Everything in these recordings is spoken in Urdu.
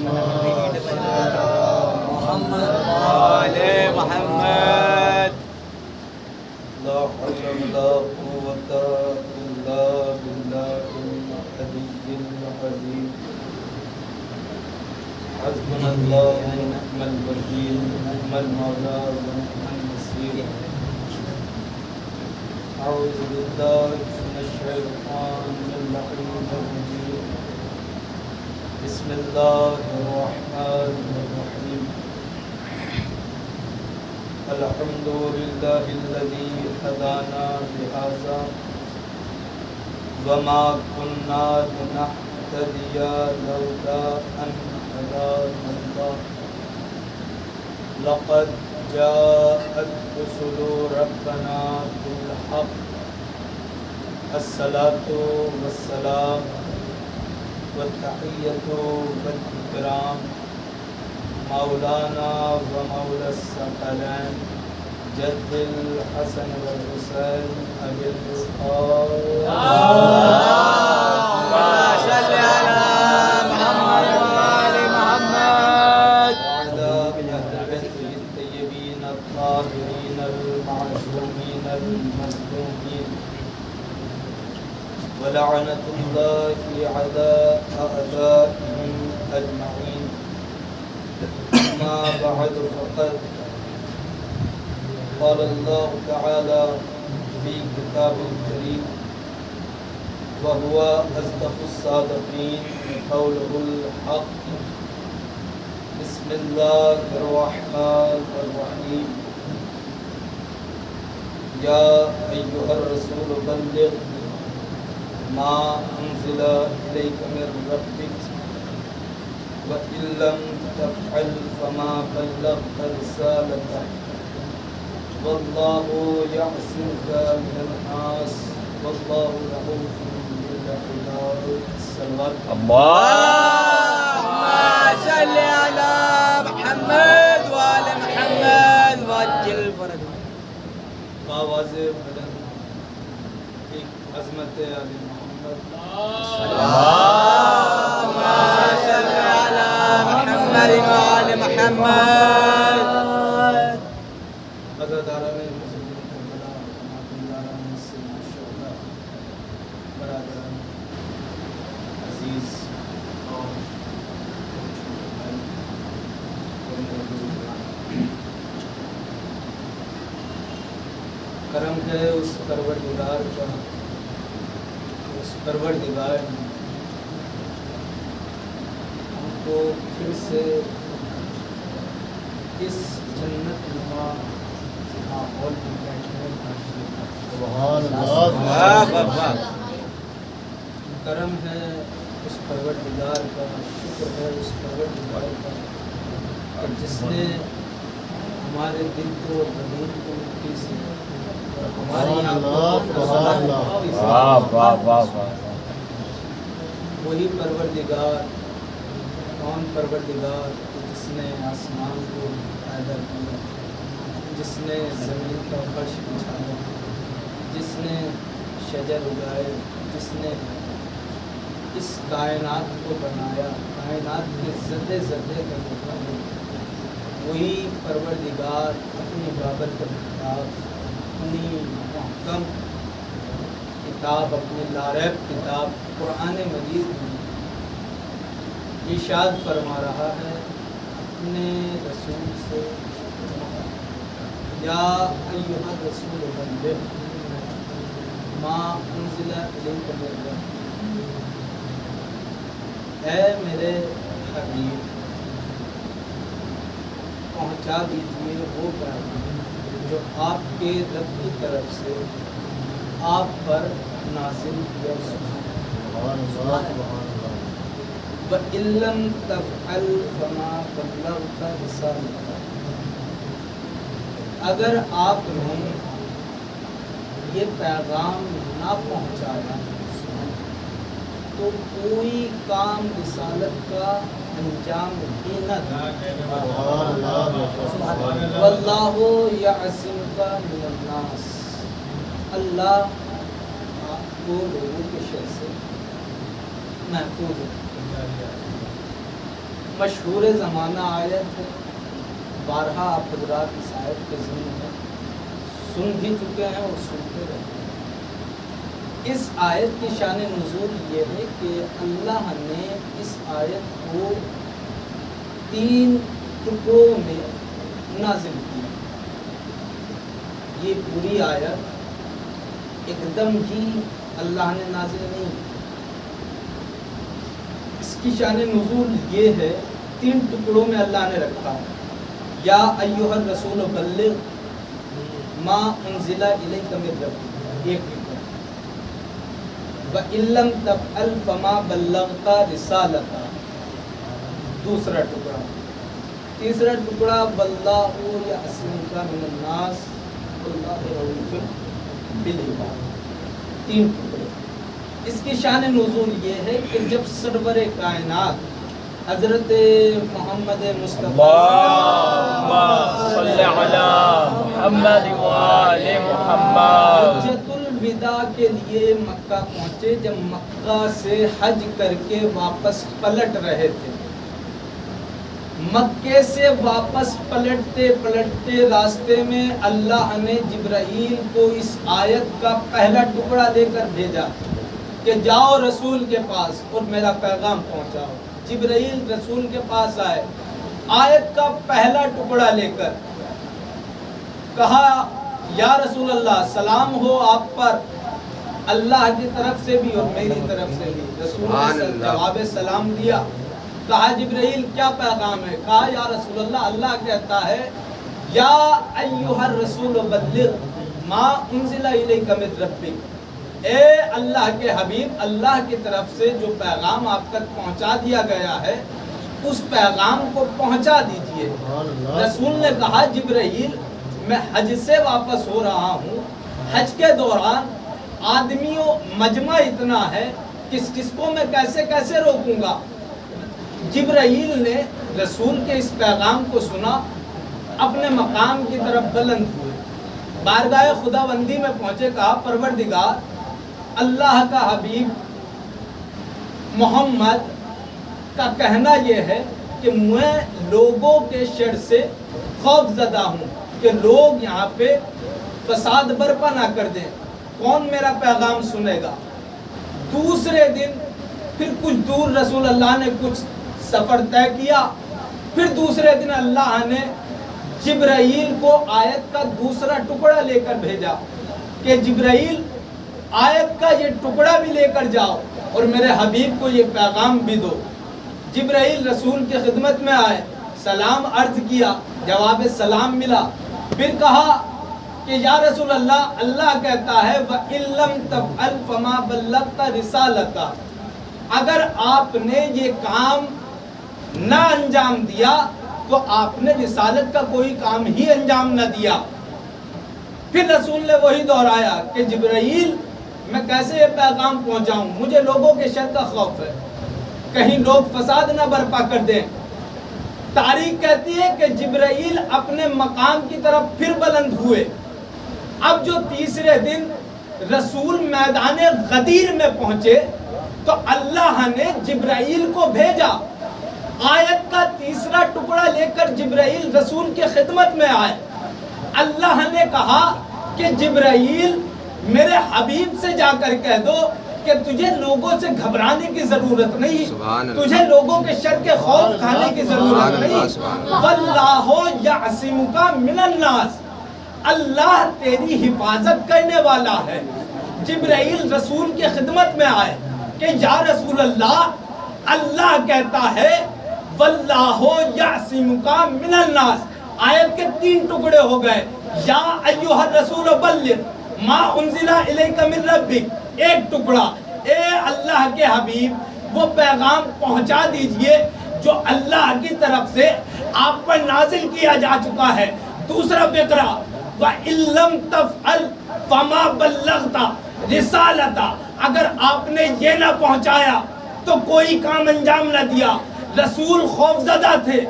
محمد وآل محمد. لا حول ولا قوة إلا بالله العلي العظيم. حسبنا الله ونعم الوكيل نعم المولى ونعم النصير. أعوذ بالله من الشيطان اللعين الرجيم. بسم الله الرحمن الرحيم. الحمد لله الذي هدانا لهذا وما كنا لنهتدي لولا أن هدانا الله. لقد جاءت رسل ربنا بالحق. الصلاة والسلام والتحية والإكرام مولانا ومولى الثقلين جد الحسن والحسين أبي القاسم. اللهم صل على محمد وآل محمد. وعلى أهل بيته الطيبين الطاهرين المعصومين المظلومين. ولعنة الله على أعدائهم أجمعين. ما بعد فقد قال الله تعالى في كتاب الكريم وهو أصدق الصادقين قوله الحق. بسم الله الرحمن الرحيم. يا أيها الرسول بلغ ما أنزل إليك من ربك وإن لم تفعل فما بلغت رسالته والله يعصمك من الناس والله رؤوف بالعباد. اللهم صل على محمد وآل محمد وعجل فرجهم. آواز بلند ایک عظمت علی محمد. اللهم صل على محمد وآل محمد. عزاداران مسلمین کربلا، ماتمداران مسلمان شہداء، برادران عزیز اور بھائی اور میرے بزرگان، کرم ہے اس پروردگار کا، اس پروردگار نے ہم کو پھر سے اس جنت نما ماحول میں بیٹھنے کا کرم ہے اس پروردگار کا، شکر ہے اس پروردگار کا کہ جس نے ہمارے دل کو زمین کو مٹی سے اور ہماری آنکھوں کو وہی پروردگار، کون پروردگار جس نے آسمان کو پیدا کیا، جس نے زمین کا فرش بچھایا، جس نے شجر اگائے، جس نے اس کائنات کو بنایا، کائنات کے ذرے ذرے کا مطلب وہی پروردگار اپنی بابرکت کتاب، اپنی محکم کتاب، اپنی لاریب کتاب قرآن مجید میں ارشاد فرما رہا ہے اپنے رسول سے، یا ایھا الرسول بلغ ما انزل الیک من ربک. اے میرے حبیب، پہنچا دیجیے وہ پیغام جو آپ کے رب کی طرف سے آپ پر نازل کیا گیا. وَإِن لَّمْ تَفْعَلْ فَمَا بَلَّغْتَ رِسَالَتَهُ. اگر آپ نے یہ پیغام نہ پہنچایا تو کوئی کام رسالت کا انجام ہی نہ دیا. واللہ یعصمک من الناس. اللہ آپ کو لوگوں کے شر سے محفوظ ہے. مشہور زمانہ آیت ہے، بارہا آپ حضرات اس آیت کے ضمن میں سن بھی چکے ہیں اور سنتے رہے۔ اس آیت کی شان نزول یہ ہے کہ اللہ نے اس آیت کو 3 ٹکڑوں میں نازل کیا۔ یہ پوری آیت ایک دم ہی اللہ نے نازل نہیں کی۔ اس کی شان نزول یہ ہے، 3 ٹکڑوں میں اللہ نے رکھا۔ یا ایھا الرسول بلغ ما انزل الیک من ربک، ایک ٹکڑا۔ وَإِن لَّمْ تَفْعَلْ فَمَا بَلَّغْتَ رِسَالَتَهُ، دوسرا ٹکڑا۔ تیسرا ٹکڑا وَاللَّهُ يَعْصِمُكَ مِنَ النَّاسِ وَاللَّهُ رَءُوفٌ بِالْعِبَادِ، 3 ٹکڑے۔ اس کی شان نزول یہ ہے کہ جب سرور کائنات حضرت محمد مصطفیٰ صلی علی محمد وآل محمد حجۃ الوداع کے لیے مکہ پہنچے، جب مکہ سے حج کر کے واپس پلٹ رہے تھے، مکے سے واپس پلٹتے پلٹتے راستے میں اللہ نے جبرائیل کو اس آیت کا پہلا ٹکڑا لے کر بھیجا کہ جاؤ رسول کے پاس اور میرا پیغام پہنچاؤ۔ جبرائیل رسول کے پاس آئے، آیت کا پہلا ٹکڑا لے کر کہا یا رسول اللہ سلام ہو آپ پر، اللہ کی طرف سے بھی اور میری طرف سے بھی۔ رسول نے جواب سلام دیا۔ کہا جبرائیل کیا پیغام ہے؟ کہا یا رسول اللہ، اللہ کہتا ہے یا ایھا الرسول بلغ ما انزل الیک من ربک، اے اللہ کے حبیب، اللہ کی طرف سے جو پیغام آپ تک پہنچا دیا گیا ہے اس پیغام کو پہنچا دیجئے۔ رسول نے کہا جبرائیل میں حج سے واپس ہو رہا ہوں، حج کے دوران آدمیوں مجمع اتنا ہے، کس کو میں کیسے روکوں گا۔ جبرائیل نے رسول کے اس پیغام کو سنا، اپنے مقام کی طرف بلند ہوئے، بارگاہ خداوندی میں پہنچے، کہا پروردگار، اللہ کا حبیب محمد کا کہنا یہ ہے کہ میں لوگوں کے شر سے خوف زدہ ہوں کہ لوگ یہاں پہ فساد برپا نہ کر دیں، کون میرا پیغام سنے گا۔ دوسرے دن پھر کچھ دور رسول اللہ نے کچھ سفر طے کیا، پھر دوسرے دن اللہ نے جبرائیل کو آیت کا دوسرا ٹکڑا لے کر بھیجا کہ جبرائیل آیت کا یہ ٹکڑا بھی لے کر جاؤ اور میرے حبیب کو یہ پیغام بھی دو۔ جبرائیل رسول کی خدمت میں آئے، سلام عرض کیا، جواب سلام ملا، پھر کہا کہ یا رسول اللہ، اللہ کہتا ہے وَإِن لَّمْ تَفْعَلْ فَمَا بَلَّغْتَ رِسَالَتَهُ، اگر آپ نے یہ کام نہ انجام دیا تو آپ نے رسالت کا کوئی کام ہی انجام نہ دیا۔ پھر رسول نے وہی دہرایا کہ جبرائیل میں کیسے یہ پیغام پہنچاؤں، مجھے لوگوں کے شر کا خوف ہے، کہیں لوگ فساد نہ برپا کر دیں۔ تاریخ کہتی ہے کہ جبرائیل اپنے مقام کی طرف پھر بلند ہوئے۔ اب جو تیسرے دن رسول میدان غدیر میں پہنچے تو اللہ نے جبرائیل کو بھیجا، آیت کا تیسرا ٹکڑا لے کر جبرائیل رسول کی خدمت میں آئے۔ اللہ نے کہا کہ جبرائیل میرے حبیب سے جا کر کہہ دو کہ تجھے لوگوں سے گھبرانے کی ضرورت نہیں، تجھے لوگوں کے شر کے خوف کھانے کی ضرورت نہیں، وَاللَّهُ يَعْصِمُكَ مِنَ النَّاسِ، اللہ تیری حفاظت کرنے والا ہے۔ جبرائیل رسول کی خدمت میں آئے کہ یا رسول اللہ، اللہ کہتا ہے وَاللَّهُ يَعْصِمُكَ مِنَ النَّاسِ، آیت کے 3 ٹکڑے ہو گئے۔ یا ایھا الرسول بلغ ما انزل الیک من ربک، ایک ٹکڑا، اے اللہ کے حبیب وہ پیغام پہنچا دیجئے جو اللہ کی طرف سے آپ پر نازل کیا جا چکا ہے۔ دوسرا فقرہ وَإِن لَّمْ تَفْعَلْ فَمَا بَلَّغْتَ رِسَالَتَهُ، اگر آپ نے یہ نہ پہنچایا تو کوئی کام انجام نہ دیا۔ رسول خوف زدہ تھے،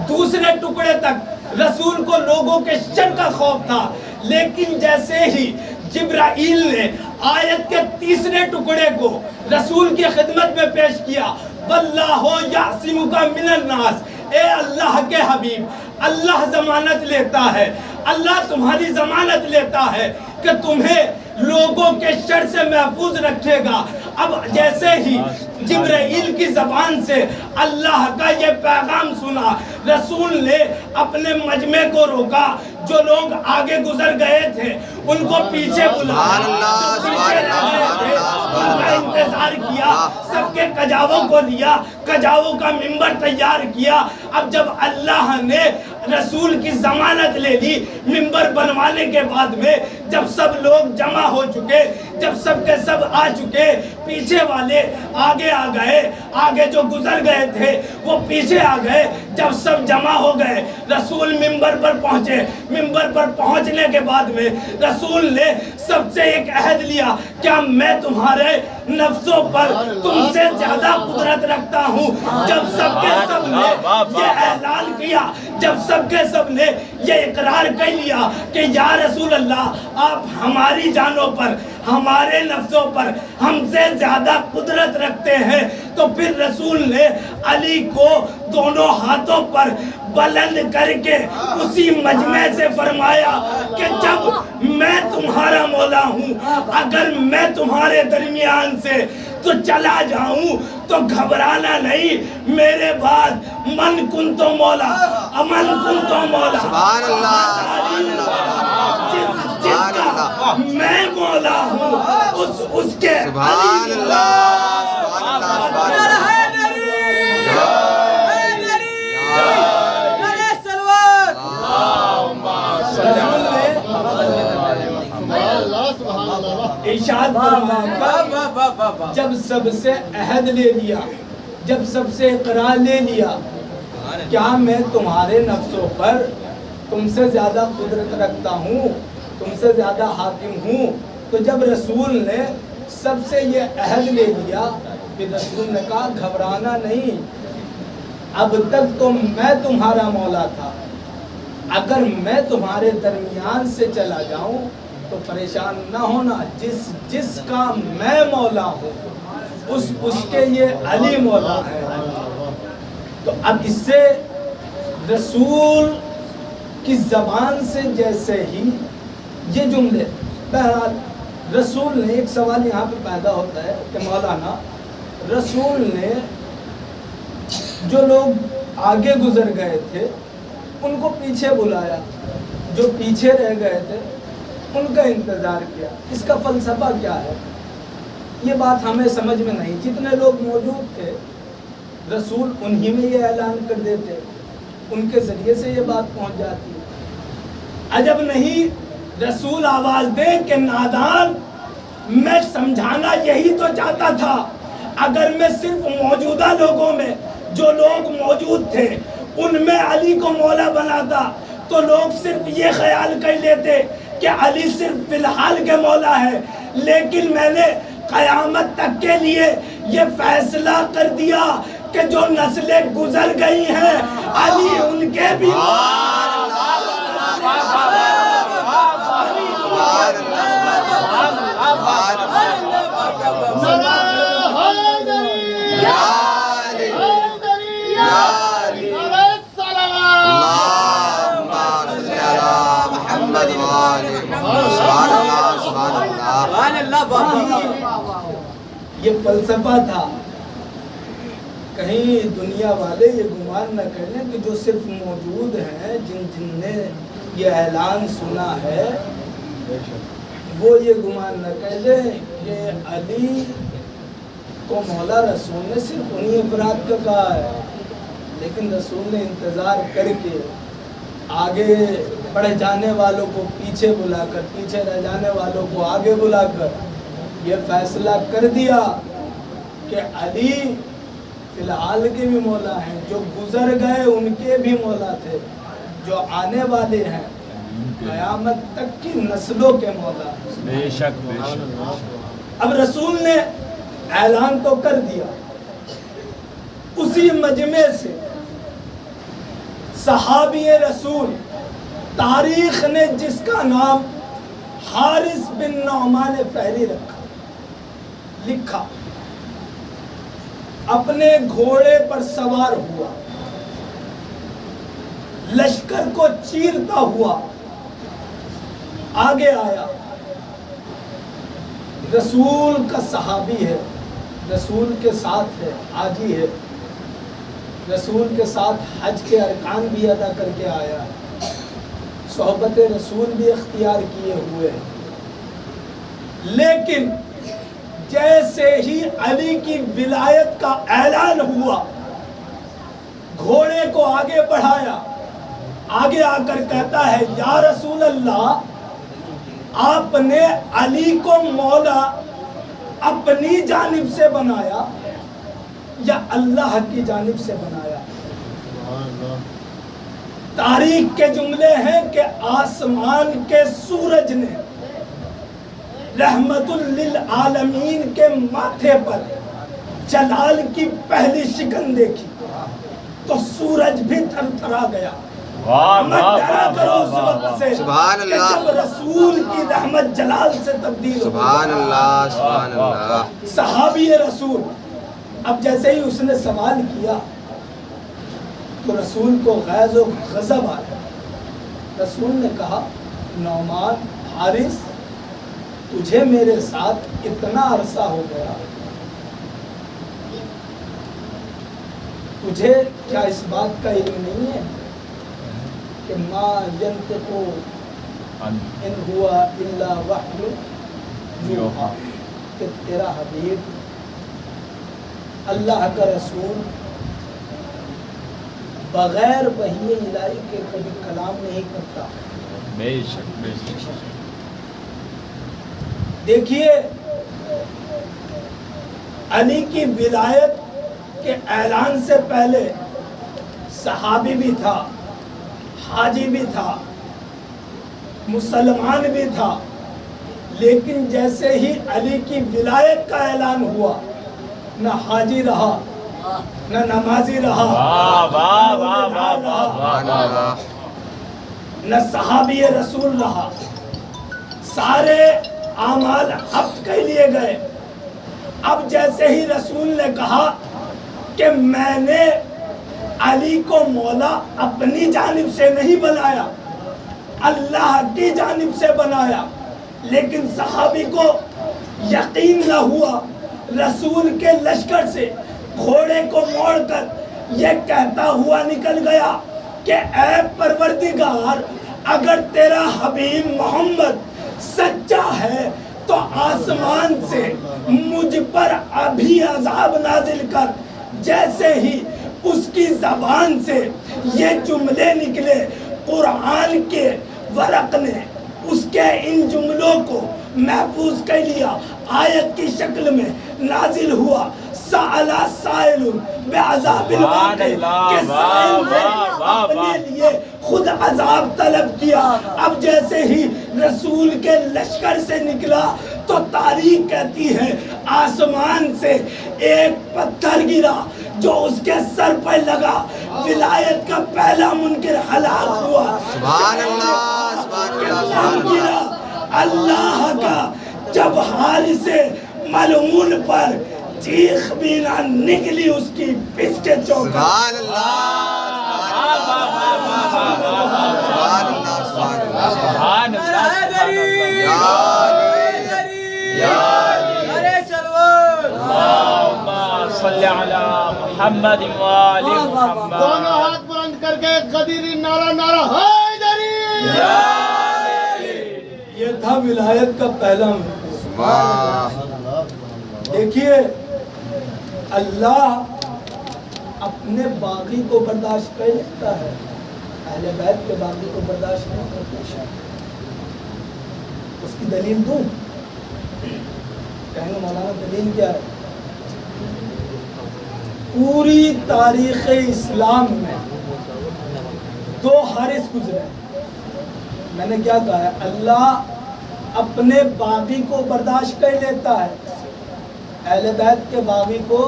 دوسرے ٹکڑے تک رسول کو لوگوں کے شر کا خوف تھا، لیکن جیسے ہی جبرائیل نے آیت کے تیسرے ٹکڑے کو رسول کی خدمت میں پیش کیا، واللہ یعصمک من الناس، اے اللہ کے حبیب، اللہ ضمانت لیتا ہے، اللہ تمہاری ضمانت لیتا ہے کہ تمہیں لوگوں کے شر سے محفوظ رکھے گا۔ اب جیسے ہی جبرائیل کی زبان سے اللہ کا یہ پیغام سنا، رسول نے اپنے مجمع کو روکا، جو لوگ آگے گزر گئے تھے ان کو پیچھے بلایا، پیچھے رہ گئے تھے ان کا انتظار کیا، سب کے کجاووں کو لیا، کجاووں کا منبر تیار کیا۔ اب جب اللہ نے رسول کی ضمانت لے لی، منبر بنوانے کے بعد میں جب سب لوگ جمع ہو چکے، جب سب کے سب آ چکے، پیچھے والے آگے آ گئے، آگے جو گزر گئے تھے وہ پیچھے آ گئے، جب سب جمع ہو گئے رسول منبر پر پہنچے۔ منبر پر پہنچنے کے بعد میں رسول نے سب سے ایک عہد لیا، کیا میں تمہارے نفسوں پر تم سے زیادہ قدرت رکھتا ہوں؟ جب سب کے سب نے یہ اعلان کیا، جب سب کے سب نے یہ اقرار کر لیا کہ یا رسول اللہ آپ ہماری جانوں پر، ہمارے نفسوں پر ہم سے زیادہ قدرت رکھتے ہیں، تو پھر رسول نے علی کو دونوں ہاتھوں پر بلند کر کے اسی مجمع سے فرمایا کہ جب میں تمہارا مولا ہوں، اگر میں تمہارے درمیان سے تو چلا جاؤں تو گھبرانا نہیں، میرے بعد من کن تو مولا، امن کن تو مولا، سبحان اللہ، جس کا میں مولا ہوں اس کے سبحان اللہ، سبحان اللہ، سبحان اللہ۔ ارشاد فرمایا جب سب سے عہد لے لیا، جب سب سے اقرار لے لیا، کیا میں تمہارے نفسوں پر تم سے زیادہ قدرت رکھتا ہوں، تم سے زیادہ حاکم ہوں؟ تو جب رسول نے سب سے یہ عہد لے لیا، پھر رسول نے کہا گھبرانا نہیں، اب تک تو میں تمہارا مولا تھا، اگر میں تمہارے درمیان سے چلا جاؤں تو پریشان نہ ہونا، جس کا میں مولا ہوں اس کے یہ علی مولا ہے۔ تو اب اس سے رسول کی زبان سے جیسے ہی یہ جملے، بہرحال رسول نے، ایک سوال یہاں پہ پیدا ہوتا ہے کہ مولانا رسول نے جو لوگ آگے گزر گئے تھے ان کو پیچھے بلایا، جو پیچھے رہ گئے تھے ان کا انتظار کیا، اس کا فلسفہ کیا ہے؟ یہ بات ہمیں سمجھ میں نہیں، جتنے لوگ موجود تھے رسول انہی میں یہ اعلان کر دیتے، ان کے ذریعے سے یہ بات پہنچ جاتی۔ عجب نہیں رسول آواز دے کہ نادان، میں سمجھانا یہی تو چاہتا تھا، اگر میں صرف موجودہ لوگوں میں جو لوگ موجود تھے ان میں علی کو مولا بناتا تو لوگ صرف یہ خیال کر لیتے کہ علی صرف فی الحال کے مولا ہے، لیکن میں نے قیامت تک کے لیے یہ فیصلہ کر دیا کہ جو نسلیں گزر گئی ہیں علی ان کے بھی یہ فلسفہ تھا، کہیں دنیا والے یہ گمان نہ کریں کہ جو صرف موجود ہیں، جن نے یہ اعلان سنا ہے وہ یہ گمان نہ کر لیں کہ علی کو مولا رسول نے صرف انہی افراد کا کہا ہے، لیکن رسول نے انتظار کر کے آگے بڑھ جانے والوں کو پیچھے بلا کر، پیچھے رہ جانے والوں کو آگے بلا کر یہ فیصلہ کر دیا کہ علی فی الحال کے بھی مولا ہیں، جو گزر گئے ان کے بھی مولا تھے، جو آنے والے ہیں قیامت تک کی نسلوں کے مولا ہیں۔ بے شک بے شک۔ اب رسول نے اعلان تو کر دیا، اسی مجمع سے صحابی رسول، تاریخ نے جس کا نام حارث بن نعمان فہری رکھا، لکھا اپنے گھوڑے پر سوار ہوا، لشکر کو چیرتا ہوا آگے آیا۔ رسول کا صحابی ہے، رسول کے ساتھ ہے، حاجی ہے، رسول کے ساتھ حج کے ارکان بھی ادا کر کے آیا، صحبت رسول بھی اختیار کیے ہوئے ہیں۔ لیکن جیسے ہی علی کی ولایت کا اعلان ہوا، گھوڑے کو آگے بڑھایا، آگے آ کر کہتا ہے یا رسول اللہ، آپ نے علی کو مولا اپنی جانب سے بنایا یا اللہ کی جانب سے بنایا؟ تاریخ کے جملے ہیں کہ آسمان کے سورج نے رحمت للعالمین کے ماتھے پر جلال کی پہلی شکن دیکھی تو سورج بھی تھر تھرا گیا۔ سبحان اللہ، جب رسول کی رحمت جلال سے تبدیل ہو، سبحان اللہ، سبحان اللہ۔ صحابی رسول اب جیسے ہی اس نے سوال کیا تو رسول کو غیظ و غضب آیا۔ رسول نے کہا نعمان حارث، تجھے میرے ساتھ اتنا عرصہ ہو گیا، تجھے کیا اس بات کا علم نہیں ہے کہ ما ینطق ان ہوا الا وحی یوحی، کہ تیرا حبیب اللہ کا رسول بغیر وحی الہی کے کبھی کلام نہیں کرتا؟ بے شک بے شک۔ دیکھیے علی کی ولایت کے اعلان سے پہلے صحابی بھی تھا، حاجی بھی تھا، مسلمان بھی تھا، لیکن جیسے ہی علی کی ولایت کا اعلان ہوا، نہ حاجی رہا، نہ نمازی رہا، نہ صحابی رسول رہا، سارے اعمال حبط کر لیے گئے۔ اب جیسے ہی رسول نے کہا کہ میں نے علی کو مولا اپنی جانب سے نہیں بنایا، اللہ کی جانب سے بنایا، لیکن صحابی کو یقین نہ ہوا، رسول کے لشکر سے گھوڑے کو موڑ کر یہ کہتا ہوا نکل گیا کہ اے پروردگار، اگر تیرا حبیب محمد سچا ہے تو آسمان سے مجھ پر ابھی عذاب نازل کر۔ جیسے ہی اس کی زبان سے یہ جملے نکلے، قرآن کے ورق نے اس کے ان جملوں کو محفوظ کر لیا، آیت کی شکل میں نازل ہوا، سأل سائل بعذاب واقع، کہ سائل نے اپنے لیے خود عذاب طلب کیا۔ اب جیسے ہی رسول کے لشکر سے نکلا تو تاریخ کہتی ہے آسمان سے ایک پتھر گرا جو اس کے سر پر لگا، ولایت کا پہلا منکر ہلاک ہوا۔ سبحان اللہ، سبحان اللہ، سبحان اللہ۔ اللہ کا جب حارث ملعون پر چیخ بھی نہ نکلی اس کی پس کے چوکر۔ سبحان اللہ، سبحان اللہ، سبحان اللہ۔ اللہم صلی علی محمد وآل محمد۔ دونوں ہاتھ بلند کر کے قدیری نعرہ نعرہ حیدری۔ یہ تھا ولایت کا پہلا واہ، دیکھیے اللہ اپنے باغی کو برداشت کر لیتا ہے، اہل بیت کے باغی کو برداشت نہیں کرتا۔ اس کی دلیل دوں؟ کہیں گے مولانا دلیل کیا ہے؟ پوری تاریخ اسلام میں دو حارث گزرے۔ میں نے کیا کہا ہے؟ اللہ اپنے باغی کو برداشت کر لیتا ہے، اہل بیت کے باغی کو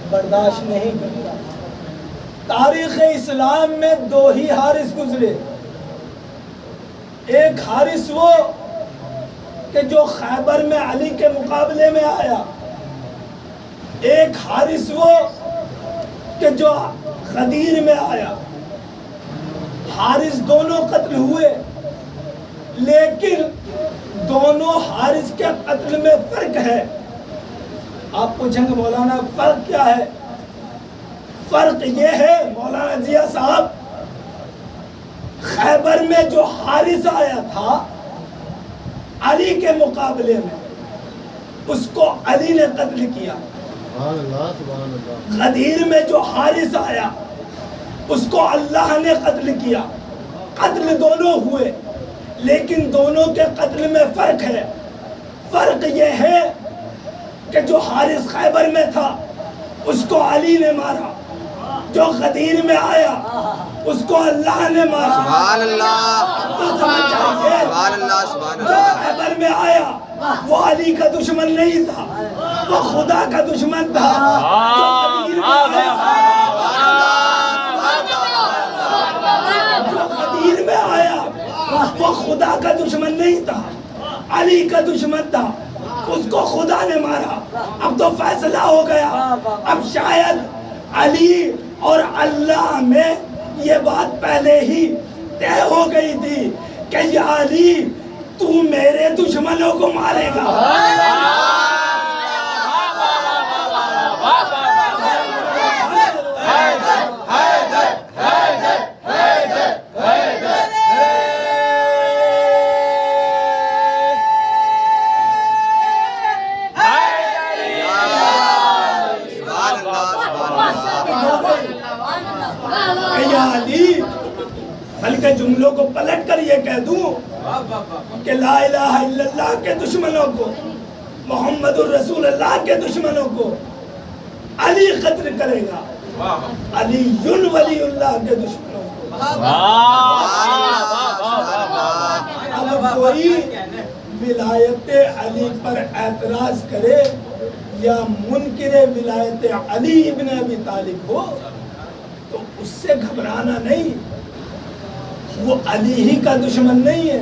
برداشت نہیں کرتا۔ تاریخ اسلام میں دو ہی حارث گزرے، ایک حارث وہ کہ جو خیبر میں علی کے مقابلے میں آیا، ایک حارث وہ کہ جو غدیر میں آیا، حارث دونوں قتل ہوئے، لیکن دونوں حارث کے قتل میں فرق ہے۔ آپ پوچھیں گے مولانا فرق کیا ہے؟ فرق یہ ہے مولانا ضیاء صاحب، خیبر میں جو حارث آیا تھا علی کے مقابلے میں، اس کو علی نے قتل کیا۔ غدیر میں جو حارث آیا اس کو اللہ نے قتل کیا۔ قتل دونوں ہوئے، لیکن دونوں کے قتل میں فرق ہے۔ فرق یہ ہے کہ جو حارث خیبر میں تھا اس کو علی نے مارا، جو غدیر میں آیا اس کو اللہ نے مارا۔ سبحان اللہ، تو سمجھ جائیے، سبحان اللہ، سبحان جو اللہ۔ خیبر میں آیا وہ علی کا دشمن نہیں تھا، وہ خدا کا دشمن تھا۔ جو غدیر میں آیا وہ خدا کا دشمن نہیں تھا، علی کا دشمن تھا، اس کو خدا نے مارا۔ اب تو فیصلہ ہو گیا، اب شاید علی اور اللہ میں یہ بات پہلے ہی طے ہو گئی تھی کہ یا علی تو میرے دشمنوں کو مارے گا۔ یا علی، بلکہ جملوں کو پلٹ کر یہ کہہ دوں کہ لا الہ الا اللہ کے دشمنوں کو، محمد الرسول اللہ کے دشمنوں کو علی قتل کرے گا، علی ولی اللہ کے دشمنوں کو۔ اب کوئی ولایت علی پر اعتراض کرے یا منکر ولایت علی ابن ابی طالب ہو تو اس سے گھبرانا نہیں، وہ علی ہی کا دشمن نہیں ہے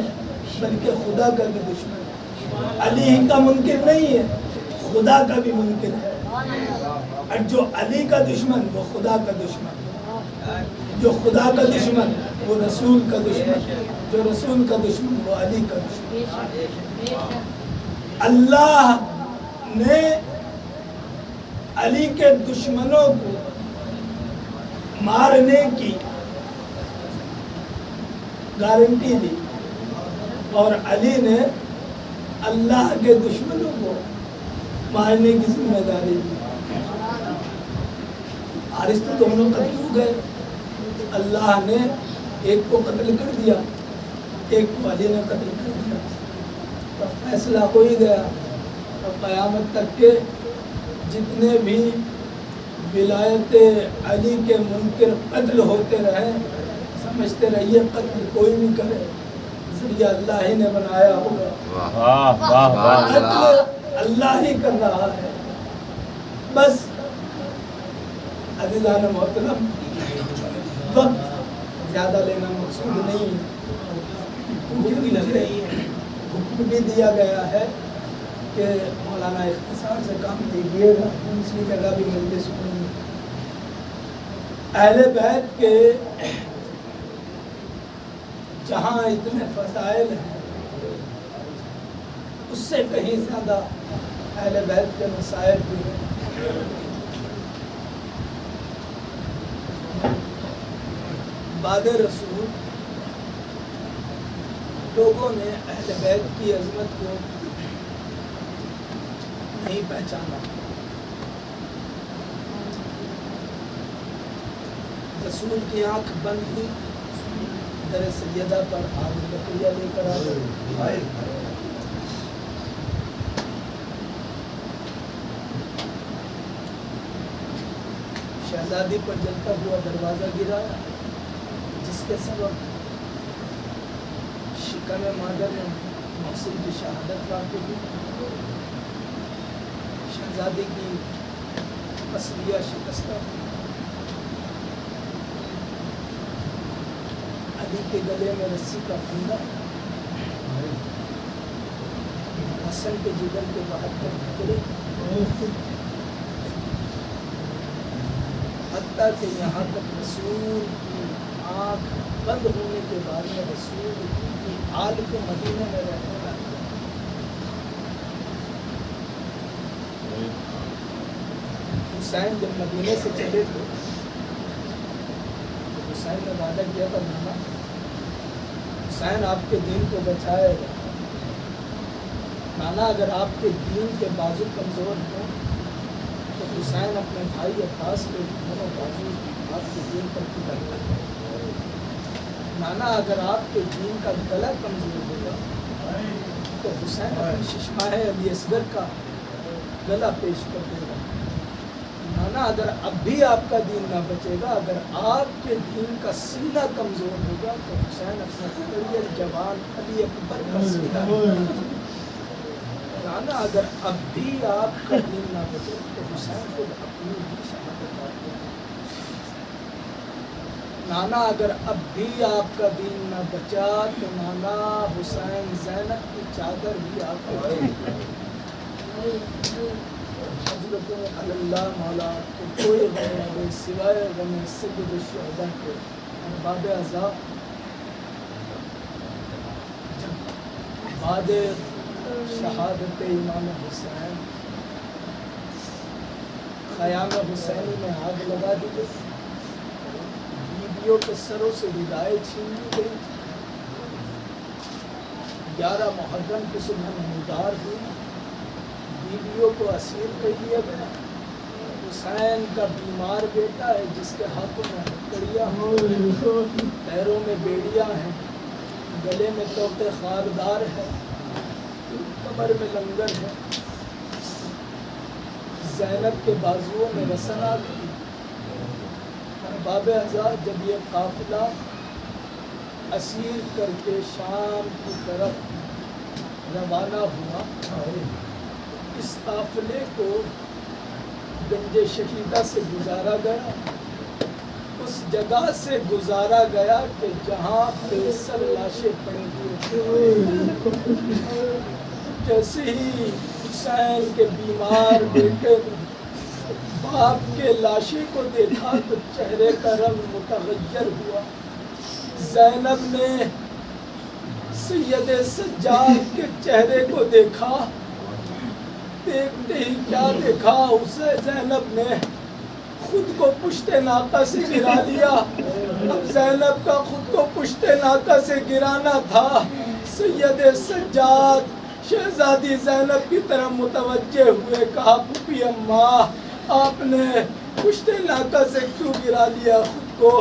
بلکہ خدا کا بھی دشمن ہے۔ علی ہی کا منکر نہیں ہے، خدا کا بھی منکر ہے۔ اور جو علی کا دشمن وہ خدا کا دشمن، جو خدا کا دشمن وہ رسول کا دشمن، جو رسول کا دشمن وہ علی کا دشمن۔ اللہ نے علی کے دشمنوں کو مارنے کی گارنٹی دی اور علی نے اللہ کے دشمنوں کو مارنے کی ذمہ داری دی۔ حارث تو دونوں قتل ہو گئے، اللہ نے ایک کو قتل کر دیا، ایک کو علی نے قتل کر دیا، تو فیصلہ ہو ہی گیا۔ تو قیامت تک کے جتنے بھی ولایت علی کے منکر قتل ہوتے رہے، سمجھتے رہیے قتل کوئی بھی کرے ذریعہ اللہ ہی نے بنایا ہوگا، قتل اللہ ہی کر رہا ہے۔ بس عزیزان محترم، وقت زیادہ لینا مقصود نہیں ہے، مجھے حکم بھی دیا گیا ہے کہ مولانا اختصار سے کام دیجیے گا، دوسری جگہ بھی مجلس میں اہل بیت کے جہاں اتنے فضائل ہیں اس سے کہیں زیادہ اہل بیت کے مسائل بھی ہیں۔ بعد رسول لوگوں نے اہل بیت کی عظمت کو نہیں پہچانا۔ رسول کی آنکھ بند ہوئی، در سیدہ پر آگ بقیہ لے کر آئے، شہزادی پر جلتا ہوا دروازہ گرا جس کے سبب شکم مادر میں محسن کی شہادت واقع ہوئی، شہزادی کی قصبیہ شکستہ ہوئی، علی کے گلے میں رسی کا پھندا، حسن کے جگر کے باہر پر ٹکڑے، حتیٰ کہ یہاں تک رسول کی آنکھ بند ہونے کے بعد میں رسول کی حال کے مدینے میں رہنے لگا. حسین جب مدینے سے چلے تھے تو حسین نے وعدہ کیا تھا نانا حسین آپ کے دین کو بچائے گا. نانا اگر آپ کے دین کے بازو کمزور ہوں تو حسین اپنے بھائی عباس کے دونوں بازو آپ کے دین پر فکر کرتے. نانا اگر آپ کے دین کا گلا کمزور ہوگا تو حسین اپنی ششماہ علی اصغر کا گلا پیش کر دے گا. نانا اگر اب بھی آپ کا دین نہ بچے گا, اگر آپ کے دین کا سینہ کمزور ہوگا تو حسین اپنا طویل جوان علی اکبر کا سینہ. نانا اگر اب بھی آپ کا دین نہ بچے تو حسین خود اپنی بھی شہادت پاتے ہیں. نانا اگر اب بھی آپ کا دین نہ بچا تو نانا حسین زینب کی چادر بھی آپ کو حضرت اللہ مولا کو کوئی غم نہ سوائے غم سید الشہداء کے. باب اعضاء بعد شہادت امام حسین خیام حسینی میں آگ لگا دی گئی, بیویوں کے سروں سے ردائیں چھین لی گئی. 11 محرم کی صبح نمودار ہوئی, بیویوں کو اسیر کر لیا گیا. حسین کا بیمار بیٹا ہے جس کے ہاتھوں میں ہتھکڑیاں ہیں, پیروں میں بیڑیاں ہیں, گلے میں توق خاردار ہے, کمر میں لنگر ہے. زینب کے بازوؤں میں رسن آ گئی. باب اعضاء جب یہ قافلہ اسیر کر کے شام کی طرف روانہ ہوا, اس قافلے کو گنج شہیدہ سے گزارا گیا. اس جگہ سے گزارا گیا کہ جہاں فیصل لاشیں پڑی ہوئی. جیسے ہی حسین کے بیمار بیٹے نے باپ کے لاشے کو دیکھا تو چہرے کا رنگ متغیر ہوا. زینب نے سید سجاد کے چہرے کو دیکھا, دیکھتے ہی کیا دیکھا, اسے زینب نے خود کو پشت ناقہ سے گرا لیا. اب زینب کا خود کو پشت ناقہ سے گرانا تھا. سید سجاد شہزادی زینب کی طرف متوجہ ہوئے, کہا پھوپھی اماں آپ نے پشت ناقہ سے کیوں گرا لیا خود کو؟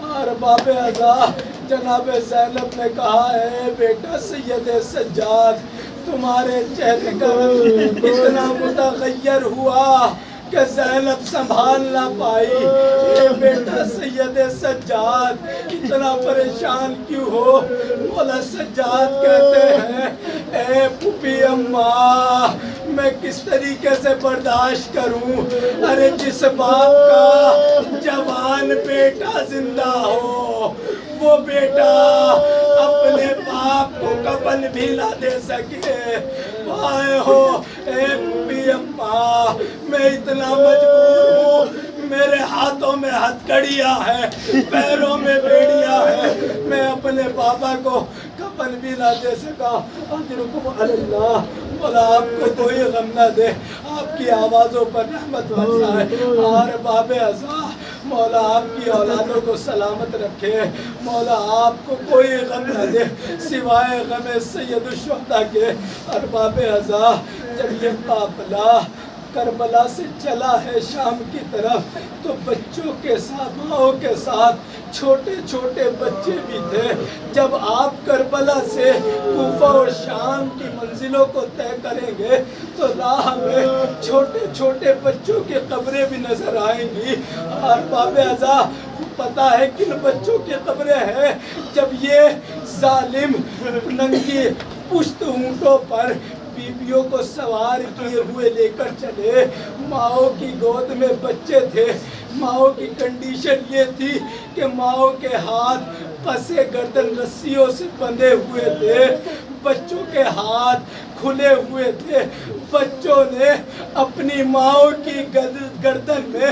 اور باب اعضاء جناب زینب نے کہا, اے بیٹا سید سجاد تمہارے چہرے کا رنگ اتنا متغیر ہوا کہ زینب سنبھال نہ پائی. اے بیٹا سید سجاد اتنا پریشان کیوں ہو؟ مولا سجاد کہتے ہیں, اے پھوپھی اماں میں کس طریقے سے برداشت کروں؟ ارے جس باپ کا جوان بیٹا زندہ ہو وہ بیٹا اپنے باپ کو کفن بھی نہ دے سکے. وائے ہو اے پھوپھی اماں میں اتنا مجبور ہوں, میرے ہاتھوں میں ہتھکڑیاں ہیں, پیروں میں بیڑیاں ہیں, میں اپنے بابا کو کفن بھی نہ دے سکا. اجرکم علی اللہ, مولا آپ کو کوئی غم نہ دے, آپ کی آوازوں پر رحمت برسائے. اور باب اعضاء مولا آپ کی اولادوں کو سلامت رکھے, مولا آپ کو کوئی غم نہ دے سوائے غم سید الشہداء کے. اور باب اعضاء جب یہ قافلہ کربلا سے چلا ہے شام کی طرف تو بچوں کے ساتھ, ماؤں کے ساتھ چھوٹے چھوٹے بچے بھی تھے. جب آپ کربلا سے کوفہ اور شام کی منزلوں کو طے کریں گے تو راہ میں چھوٹے چھوٹے بچوں کی قبریں بھی نظر آئیں گی. اور باب اعضاء پتہ ہے کن بچوں کی قبریں ہیں؟ جب یہ ظالم ننگی پشت اونٹوں پر بیویوں کو سوار کیے ہوئے لے کر چلے, ماؤں کی گود میں بچے تھے. ماؤں کی کنڈیشن یہ تھی کہ ماؤں کے ہاتھ پسے گردن رسیوں سے بندھے ہوئے تھے, بچوں کے ہاتھ کھلے ہوئے تھے. بچوں نے اپنی ماؤں کی گردن میں